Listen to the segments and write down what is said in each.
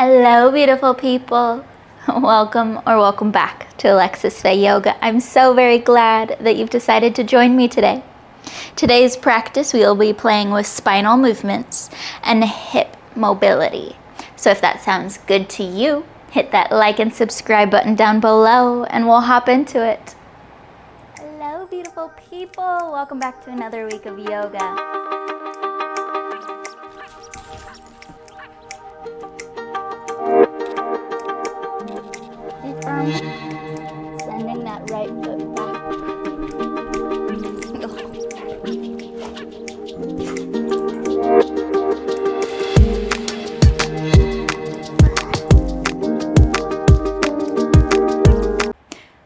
Hello, beautiful people. Welcome back to Alexis Faye Yoga. I'm so very glad that you've decided to join me today. Today's practice, we will be playing with spinal movements and hip mobility. So if that sounds good to you, hit that like and subscribe button down below and we'll hop into it. Hello, beautiful people. Welcome back to another week of yoga. Sending that right foot back.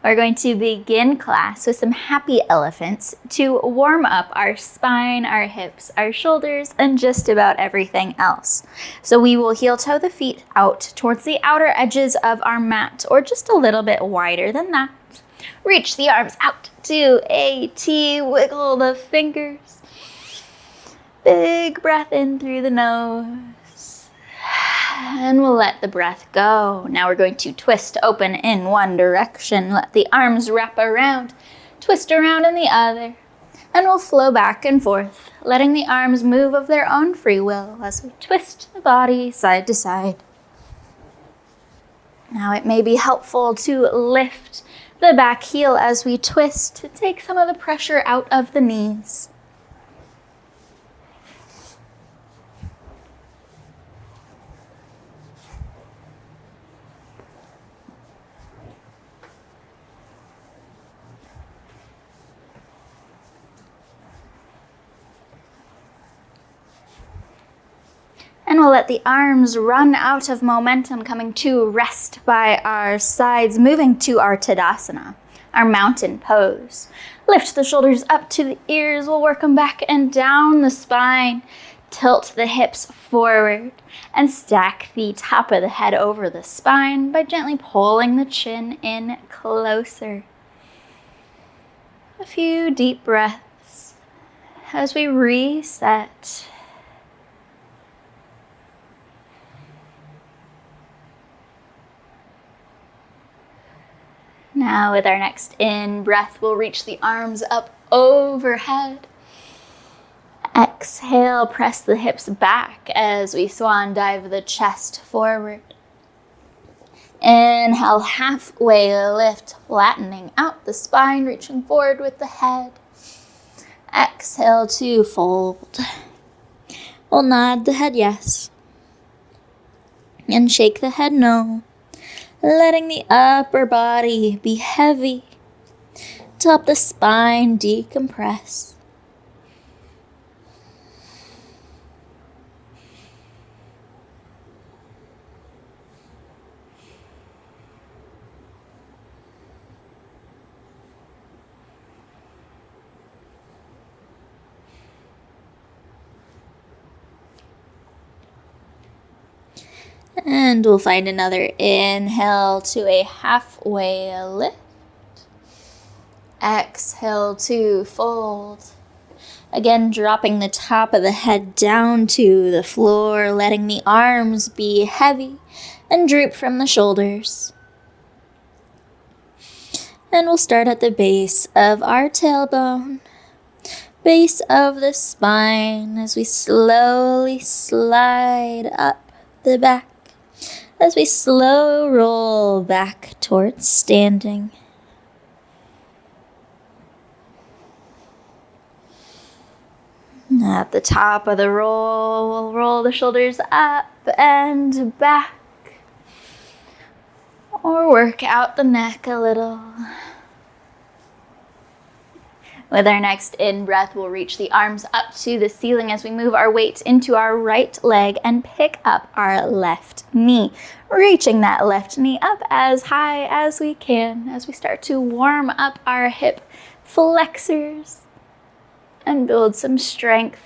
We're going to begin class with some happy elephants to warm up our spine, our hips, our shoulders, and just about everything else. So we will heel toe the feet out towards the outer edges of our mat, or just a little bit wider than that. Reach the arms out to a T, wiggle the fingers. Big breath in through the nose. And we'll let the breath go. Now we're going to twist open in one direction. Let the arms wrap around. Twist around in the other. And we'll flow back and forth, letting the arms move of their own free will as we twist the body side to side. Now it may be helpful to lift the back heel as we twist to take some of the pressure out of the knees. And we'll let the arms run out of momentum, coming to rest by our sides, moving to our Tadasana, our mountain pose. Lift the shoulders up to the ears. We'll work them back and down the spine. Tilt the hips forward and stack the top of the head over the spine by gently pulling the chin in closer. A few deep breaths as we reset. Now with our next in-breath, we'll reach the arms up overhead. Exhale, press the hips back as we swan dive the chest forward. Inhale, halfway lift, flattening out the spine, reaching forward with the head. Exhale to fold. We'll nod the head yes. And shake the head no. Letting the upper body be heavy. Top the spine decompress. And we'll find another inhale to a halfway lift. Exhale to fold. Again, dropping the top of the head down to the floor, letting the arms be heavy and droop from the shoulders. And we'll start at the base of our tailbone, base of the spine, as we slowly slide up the back. As we slow roll back towards standing. At the top of the roll, we'll roll the shoulders up and back. Or work out the neck a little. With our next in-breath, we'll reach the arms up to the ceiling as we move our weight into our right leg and pick up our left knee. Reaching that left knee up as high as we can as we start to warm up our hip flexors and build some strength.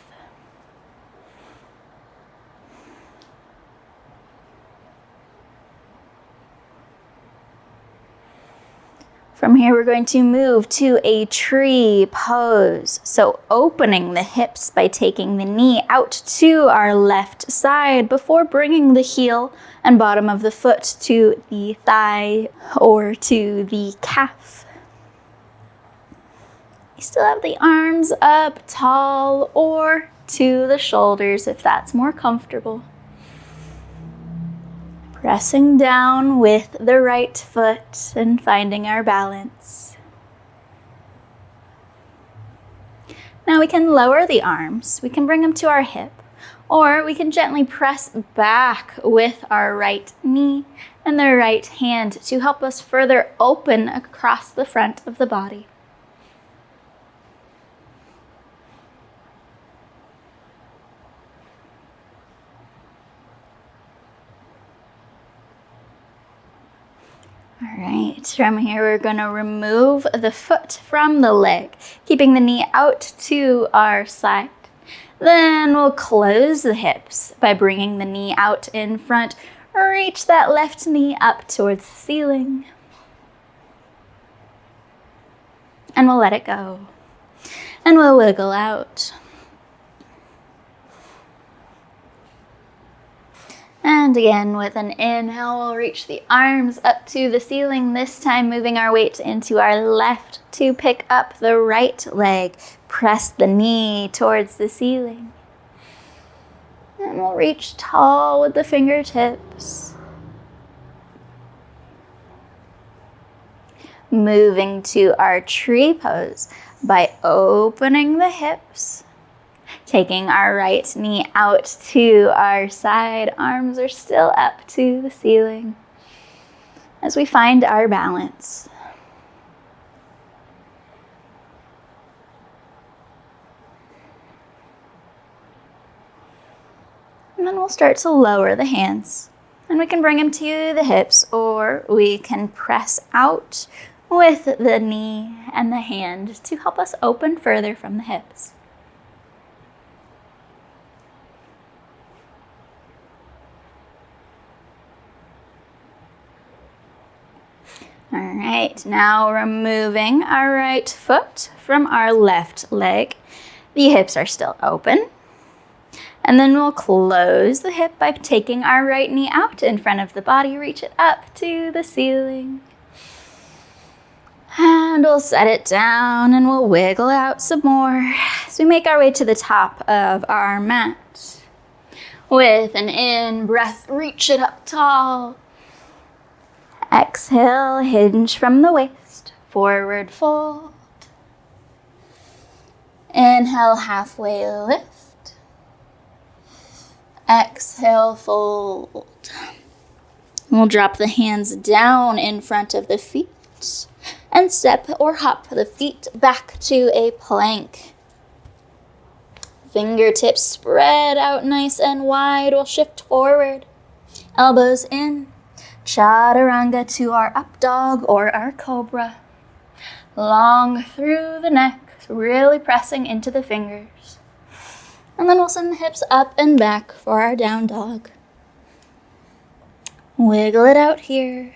From here, we're going to move to a tree pose. So opening the hips by taking the knee out to our left side before bringing the heel and bottom of the foot to the thigh or to the calf. You still have the arms up tall or to the shoulders if that's more comfortable. Pressing down with the right foot and finding our balance. Now we can lower the arms. We can bring them to our hip, or we can gently press back with our right knee and the right hand to help us further open across the front of the body. All right, from here we're going to remove the foot from the leg, keeping the knee out to our side. Then we'll close the hips by bringing the knee out in front. Reach that left knee up towards the ceiling. And we'll let it go. And we'll wiggle out. And again, with an inhale, we'll reach the arms up to the ceiling, this time moving our weight into our left to pick up the right leg. Press the knee towards the ceiling. And we'll reach tall with the fingertips. Moving to our tree pose by opening the hips. Taking our right knee out to our side, arms are still up to the ceiling as we find our balance. And then we'll start to lower the hands. And we can bring them to the hips, or we can press out with the knee and the hand to help us open further from the hips. All right, now removing our right foot from our left leg. The hips are still open. And then we'll close the hip by taking our right knee out in front of the body, reach it up to the ceiling. And we'll set it down and we'll wiggle out some more as we make our way to the top of our mat. With an in-breath, reach it up tall. Exhale, hinge from the waist, forward fold. Inhale, halfway lift. Exhale, fold. We'll drop the hands down in front of the feet and step or hop the feet back to a plank. Fingertips spread out nice and wide. We'll shift forward. Elbows in. Chaturanga to our up dog or our cobra. Long through the neck, really pressing into the fingers. And then we'll send the hips up and back for our down dog. Wiggle it out here.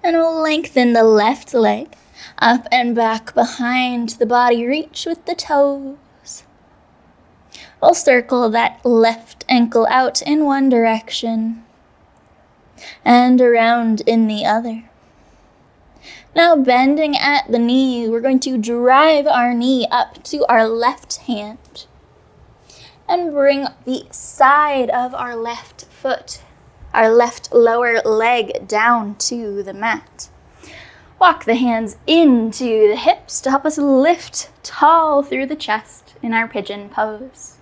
And we'll lengthen the left leg up and back behind the body. Reach with the toes. We'll circle that left ankle out in one direction and around in the other. Now bending at the knee, we're going to drive our knee up to our left hand and bring the side of our left foot, our left lower leg down to the mat. Walk the hands into the hips to help us lift tall through the chest in our pigeon pose.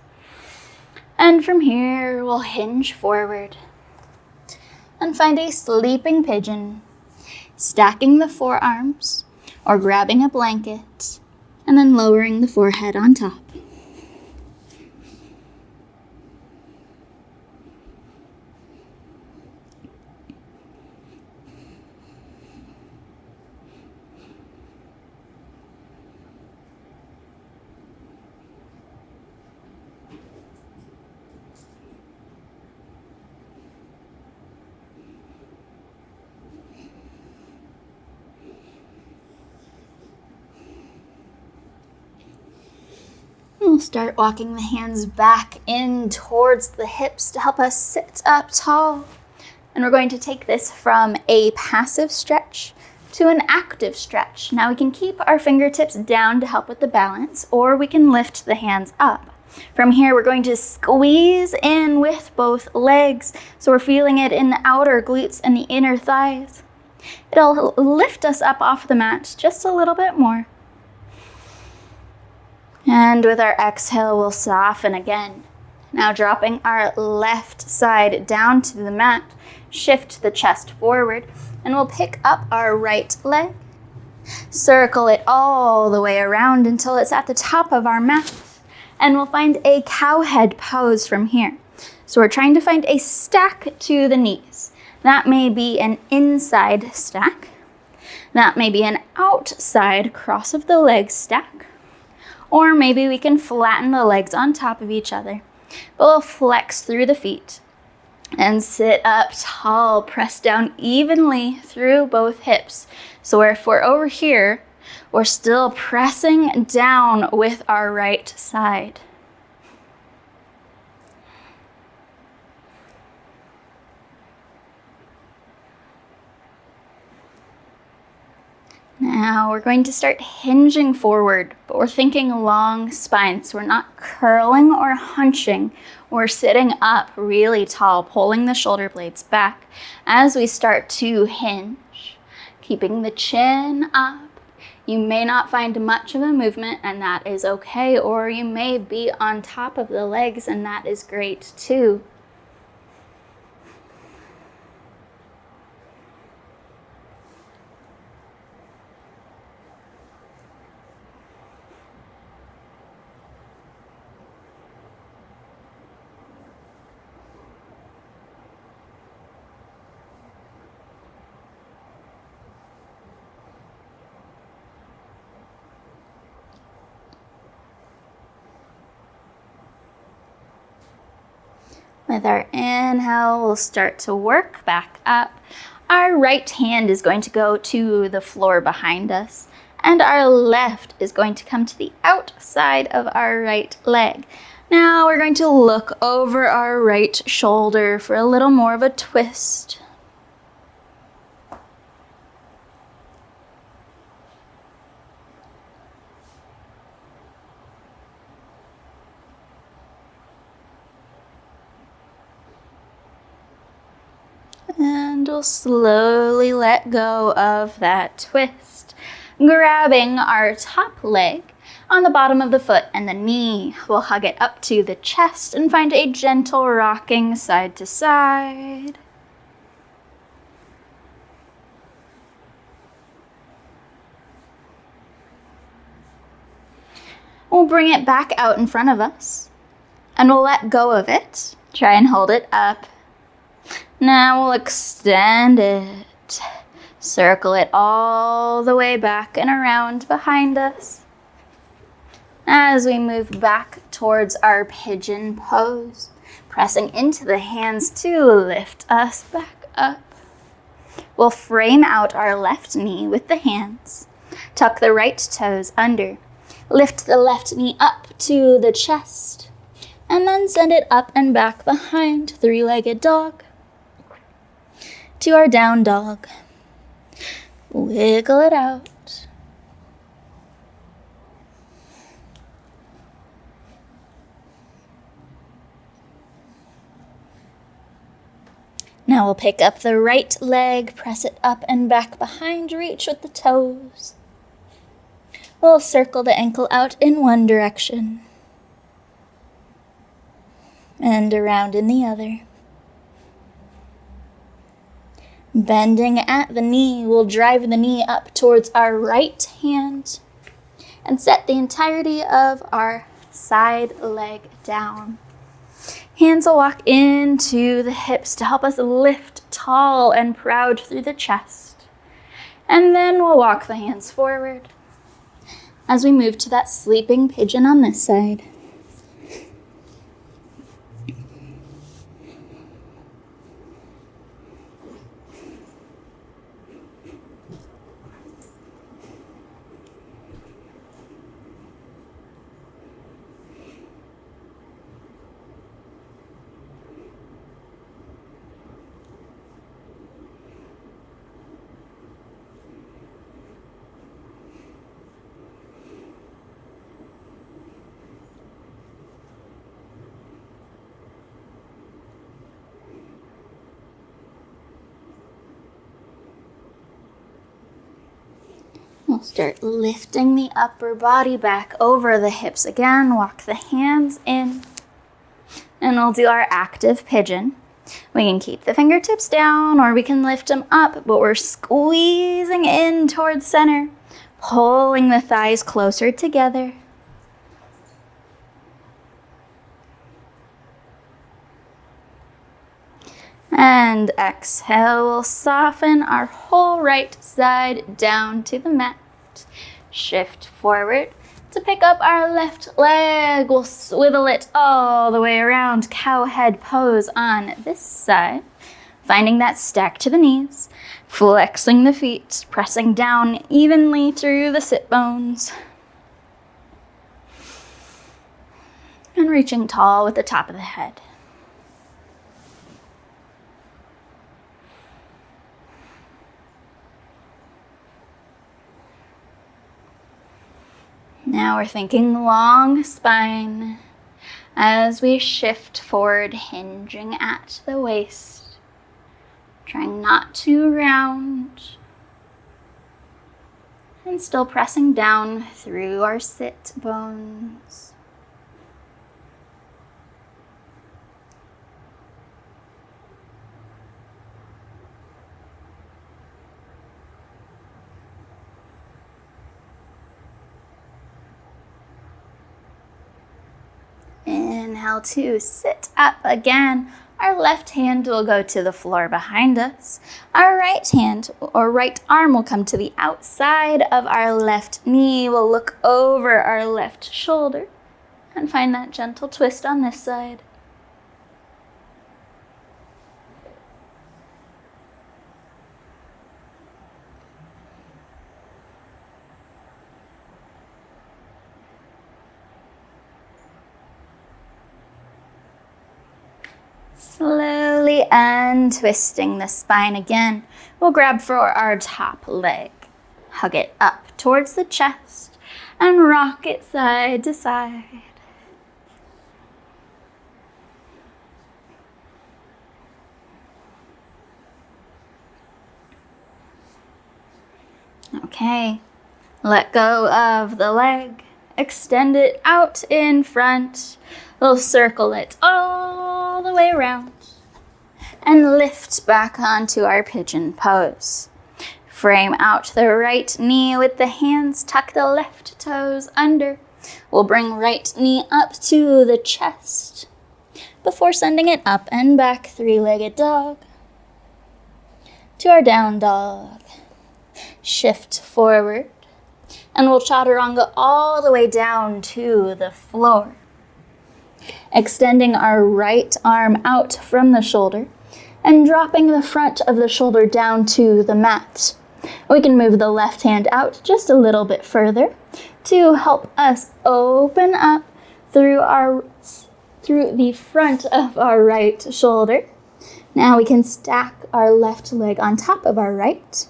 And from here, we'll hinge forward and find a sleeping pigeon, stacking the forearms or grabbing a blanket and then lowering the forehead on top. we'll start walking the hands back in towards the hips to help us sit up tall. And we're going to take this from a passive stretch to an active stretch. Now we can keep our fingertips down to help with the balance, or we can lift the hands up. From here, we're going to squeeze in with both legs, so we're feeling it in the outer glutes and the inner thighs. It'll lift us up off the mat just a little bit more. And with our exhale, we'll soften again. Now dropping our left side down to the mat, shift the chest forward, and we'll pick up our right leg. Circle it all the way around until it's at the top of our mat. And we'll find a cow head pose from here. So we're trying to find a stack to the knees. That may be an inside stack. That may be an outside cross of the legs stack. Or maybe we can flatten the legs on top of each other. But we'll flex through the feet and sit up tall, press down evenly through both hips. So if we're over here, we're still pressing down with our right side. Now we're going to start hinging forward, but we're thinking long spine. So we're not curling or hunching. We're sitting up really tall, pulling the shoulder blades back as we start to hinge, keeping the chin up. You may not find much of a movement, and that is okay, or you may be on top of the legs, and that is great too. With our inhale, we'll start to work back up. Our right hand is going to go to the floor behind us, and our left is going to come to the outside of our right leg. Now we're going to look over our right shoulder for a little more of a twist. And we'll slowly let go of that twist, grabbing our top leg on the bottom of the foot and the knee. We'll hug it up to the chest and find a gentle rocking side to side. We'll bring it back out in front of us and we'll let go of it. Try and hold it up. Now we'll extend it, circle it all the way back and around behind us. As we move back towards our pigeon pose, pressing into the hands to lift us back up. We'll frame out our left knee with the hands, tuck the right toes under, lift the left knee up to the chest, and then send it up and back behind, three-legged dog. To our down dog. Wiggle it out. Now we'll pick up the right leg, press it up and back behind, reach with the toes. We'll circle the ankle out in one direction and around in the other. Bending at the knee, we'll drive the knee up towards our right hand and set the entirety of our side leg down. Hands will walk into the hips to help us lift tall and proud through the chest. And then we'll walk the hands forward as we move to that sleeping pigeon on this side. We'll start lifting the upper body back over the hips again. Walk the hands in. And we'll do our active pigeon. We can keep the fingertips down or we can lift them up, but we're squeezing in towards center, pulling the thighs closer together. And exhale, we'll soften our whole right side down to the mat. Shift forward to pick up our left leg. We'll swivel it all the way around, cow head pose on this side. Finding that stack to the knees, flexing the feet, pressing down evenly through the sit bones. And reaching tall with the top of the head. Now we're thinking long spine as we shift forward, hinging at the waist, trying not to round, and still pressing down through our sit bones. Inhale to sit up again. Our left hand will go to the floor behind us. Our right hand or right arm will come to the outside of our left knee. We'll look over our left shoulder and find that gentle twist on this side. Slowly untwisting the spine again. We'll grab for our top leg. Hug it up towards the chest and rock it side to side. Okay, let go of the leg. Extend it out in front. We'll circle it all the way around and lift back onto our pigeon pose. Frame out the right knee with the hands, tuck the left toes under. We'll bring right knee up to the chest before sending it up and back, three-legged dog to our down dog. Shift forward and we'll chaturanga all the way down to the floor. Extending our right arm out from the shoulder and dropping the front of the shoulder down to the mat. We can move the left hand out just a little bit further to help us open up through the front of our right shoulder. Now we can stack our left leg on top of our right,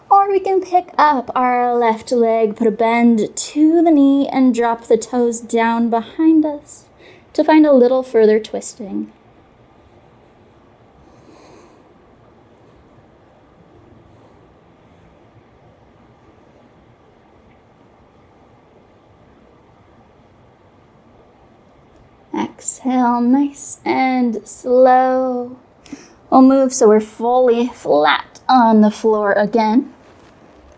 or we can pick up our left leg, put a bend to the knee, and drop the toes down behind us to find a little further twisting. Exhale, nice and slow. We'll move so we're fully flat on the floor again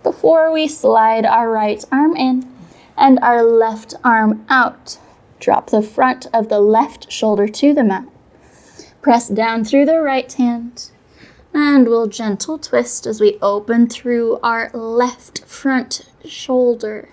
before we slide our right arm in and our left arm out. Drop the front of the left shoulder to the mat. Press down through the right hand. And we'll gentle twist as we open through our left front shoulder.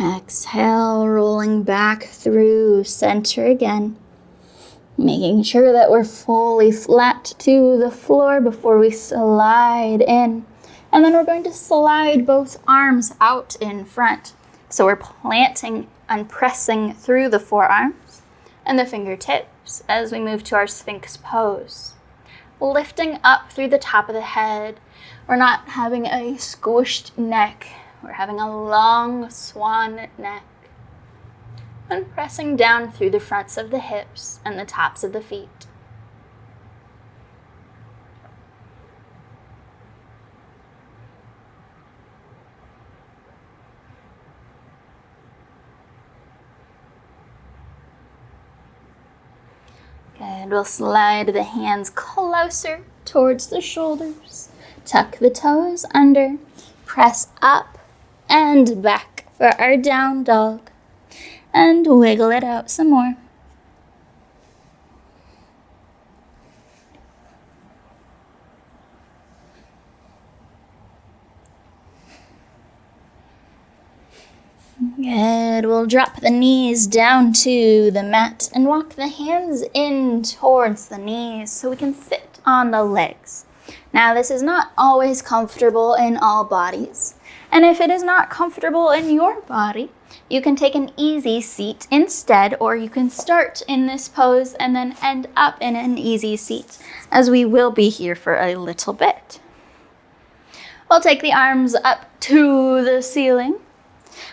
Exhale, rolling back through center again. Making sure that we're fully flat to the floor before we slide in. And then we're going to slide both arms out in front. So we're planting and pressing through the forearms and the fingertips as we move to our Sphinx pose. lifting up through the top of the head. We're not having a squished neck. We're having a long swan neck. And pressing down through the fronts of the hips and the tops of the feet. Good. We'll slide the hands closer towards the shoulders. Tuck the toes under. Press up and back for our down dog. And wiggle it out some more. Good. We'll drop the knees down to the mat and walk the hands in towards the knees so we can sit on the legs. Now, this is not always comfortable in all bodies. And if it is not comfortable in your body, you can take an easy seat instead, or you can start in this pose and then end up in an easy seat, as we will be here for a little bit. We'll take the arms up to the ceiling,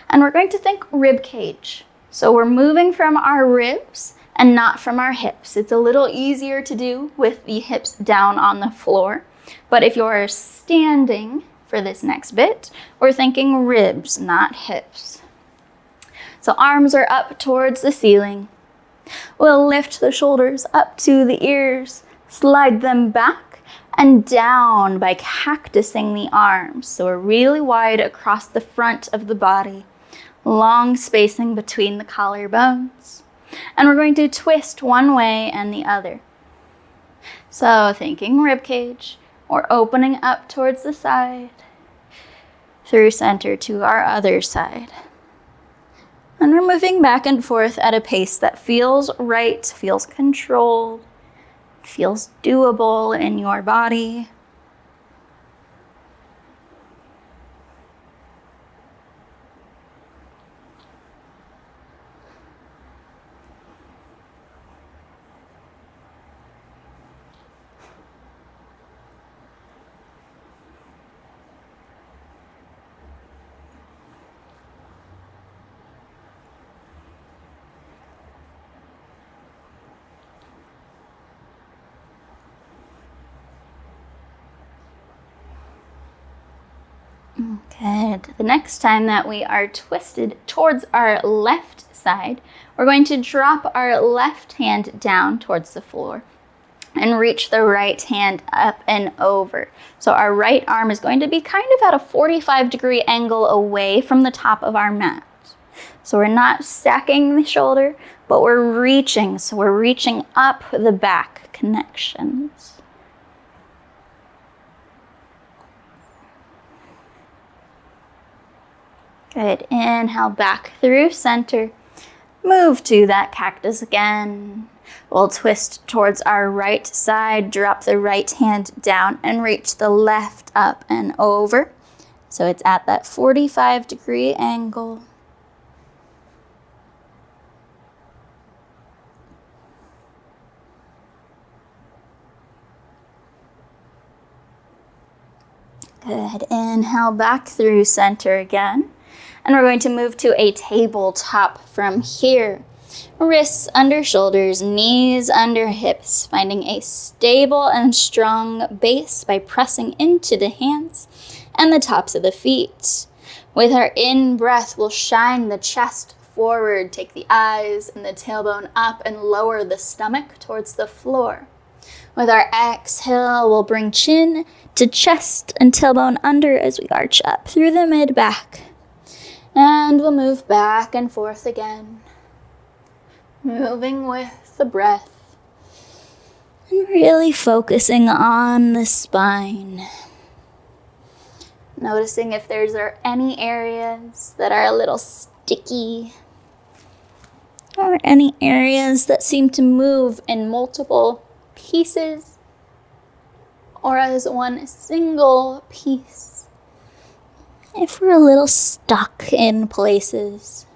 and we're going to think rib cage. So we're moving from our ribs and not from our hips. It's a little easier to do with the hips down on the floor, but if you're standing for this next bit, we're thinking ribs, not hips. So arms are up towards the ceiling. We'll lift the shoulders up to the ears, slide them back and down by cactusing the arms. So we're really wide across the front of the body, long spacing between the collarbones. And we're going to twist one way and the other. So thinking rib cage, we're opening up towards the side, through center to our other side. And we're moving back and forth at a pace that feels right, feels controlled, feels doable in your body. Good. The next time that we are twisted towards our left side, we're going to drop our left hand down towards the floor and reach the right hand up and over. So our right arm is going to be kind of at a 45-degree angle away from the top of our mat. So we're not stacking the shoulder, but we're reaching. So we're reaching up the back connections. Good. Inhale back through center. Move to that cactus again. We'll twist towards our right side, drop the right hand down and reach the left up and over. So it's at that 45-degree angle. Good. Inhale back through center again. And we're going to move to a tabletop from here. Wrists under shoulders, knees under hips, finding a stable and strong base by pressing into the hands and the tops of the feet. With our in-breath, we'll shine the chest forward, take the eyes and the tailbone up and lower the stomach towards the floor. With our exhale, we'll bring chin to chest and tailbone under as we arch up through the mid-back. And we'll move back and forth again, moving with the breath and really focusing on the spine. Noticing if there's any areas that are a little sticky or any areas that seem to move in multiple pieces or as one single piece. If we're a little stuck in places.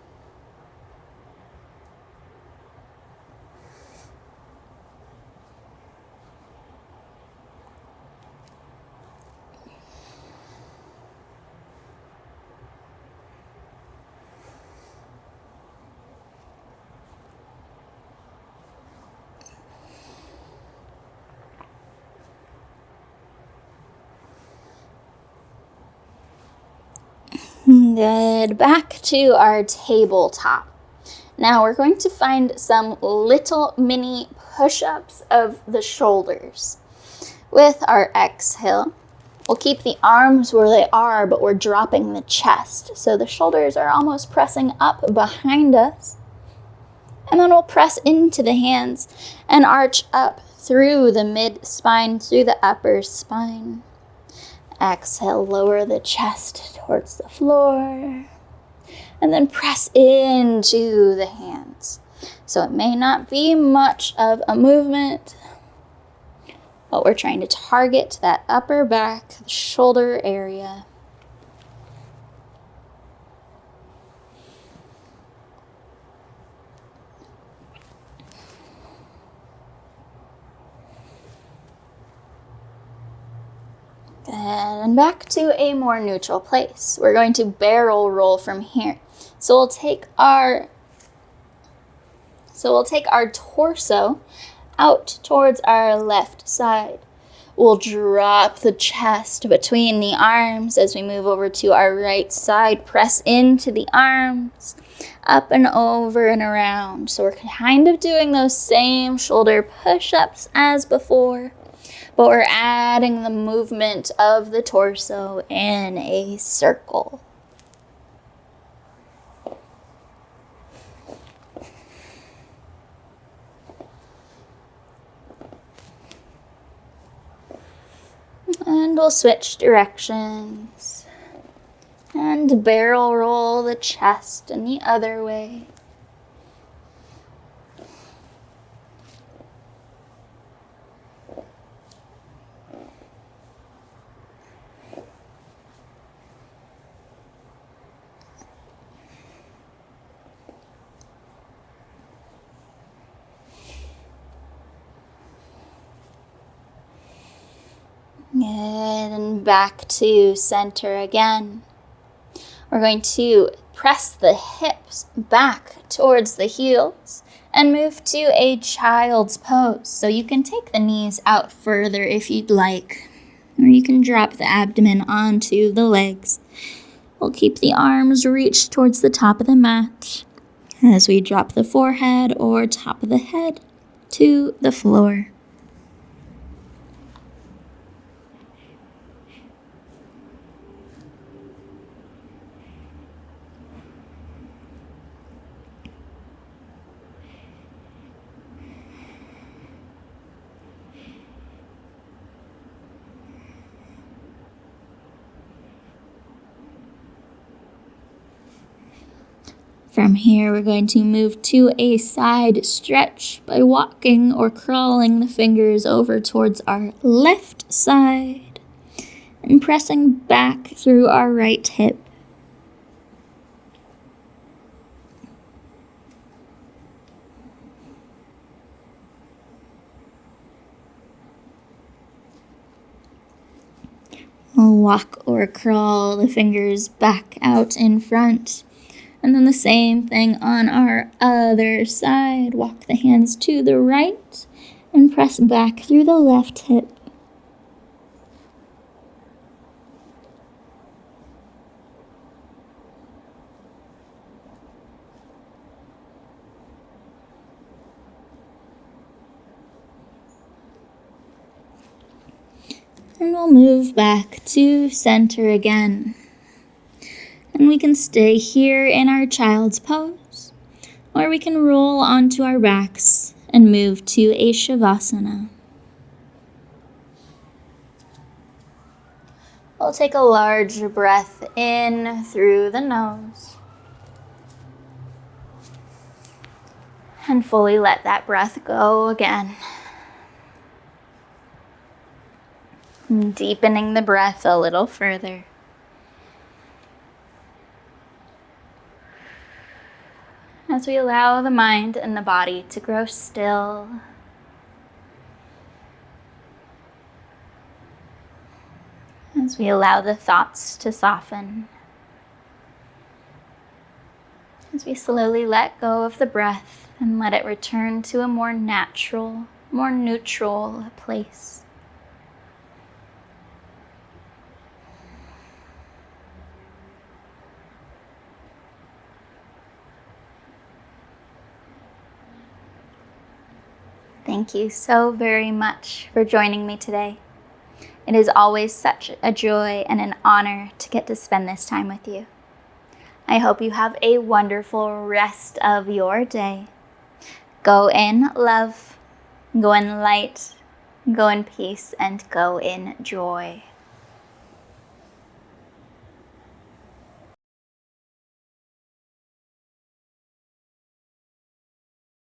Good. Back to our tabletop. Now we're going to find some little mini push-ups of the shoulders. With our exhale, we'll keep the arms where they are, but we're dropping the chest. So the shoulders are almost pressing up behind us. And then we'll press into the hands and arch up through the mid-spine, through the upper spine. Exhale, lower the chest towards the floor. And then press into the hands. So it may not be much of a movement, but we're trying to target that upper back, shoulder area. And back to a more neutral place. We're going to barrel roll from here. So we'll take our torso out towards our left side. We'll drop the chest between the arms as we move over to our right side. Press into the arms, up and over and around. So we're kind of doing those same shoulder push-ups as before, but we're adding the movement of the torso in a circle. And we'll switch directions and barrel roll the chest in the other way. And back to center again. We're going to press the hips back towards the heels and move to a child's pose. So you can take the knees out further if you'd like, or you can drop the abdomen onto the legs. We'll keep the arms reached towards the top of the mat as we drop the forehead or top of the head to the floor. From here, we're going to move to a side stretch by walking or crawling the fingers over towards our left side and pressing back through our right hip. We'll walk or crawl the fingers back out in front. And then the same thing on our other side. Walk the hands to the right and press back through the left hip. And we'll move back to center again. And we can stay here in our child's pose, or we can roll onto our backs and move to a shavasana. We'll take a large breath in through the nose and fully let that breath go again. Deepening the breath a little further. As we allow the mind and the body to grow still. As we allow the thoughts to soften. As we slowly let go of the breath and let it return to a more natural, more neutral place. Thank you so very much for joining me today. It is always such a joy and an honor to get to spend this time with you. I hope you have a wonderful rest of your day. Go in love, go in light, go in peace, and go in joy.